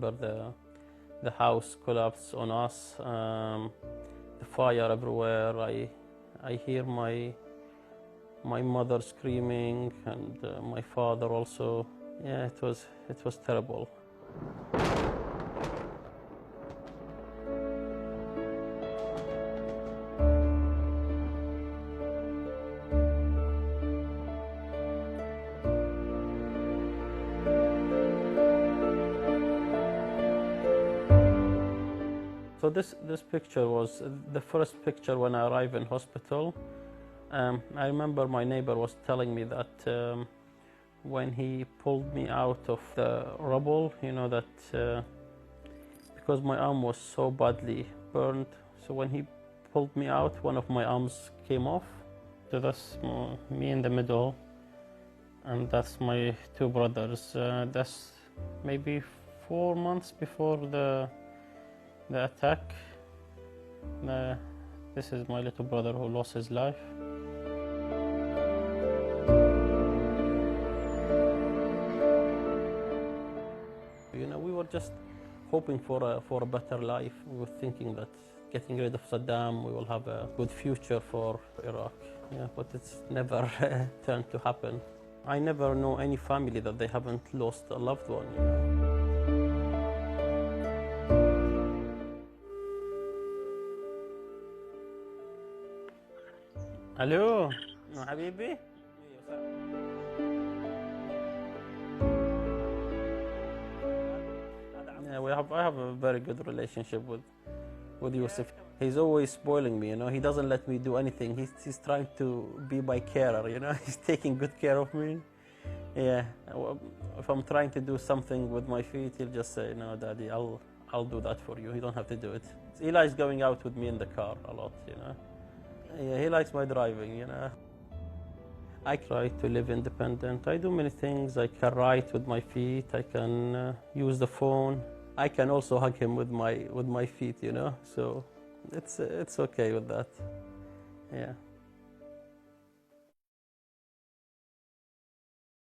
remember the house collapsed on us, the fire everywhere. I hear my mother screaming, and my father also. Yeah, it was terrible. So this picture was the first picture when I arrived in hospital. I remember my neighbor was telling me that when he pulled me out of the rubble, you know, that because my arm was so badly burned, so when he pulled me out, one of my arms came off. So that's me in the middle, and that's my two brothers. That's maybe 4 months before the attack. This is my little brother who lost his life. You know, we were just hoping for a better life. We were thinking that getting rid of Saddam, we will have a good future for Iraq. Yeah, but it's never turned to happen. I never know any family that they haven't lost a loved one, you know. Hello, حبيبي. Yeah, I have a very good relationship with Yusuf. He's always spoiling me, you know. He doesn't let me do anything. He's trying to be my carer, you know. He's taking good care of me. Yeah, if I'm trying to do something with my feet, he'll just say, "No, Daddy, I'll do that for you. You don't have to do it." Eli's going out with me in the car a lot, you know. Yeah, he likes my driving, you know. I try to live independent. I do many things. I can write with my feet. I can use the phone. I can also hug him with my feet, you know. So it's okay with that. Yeah.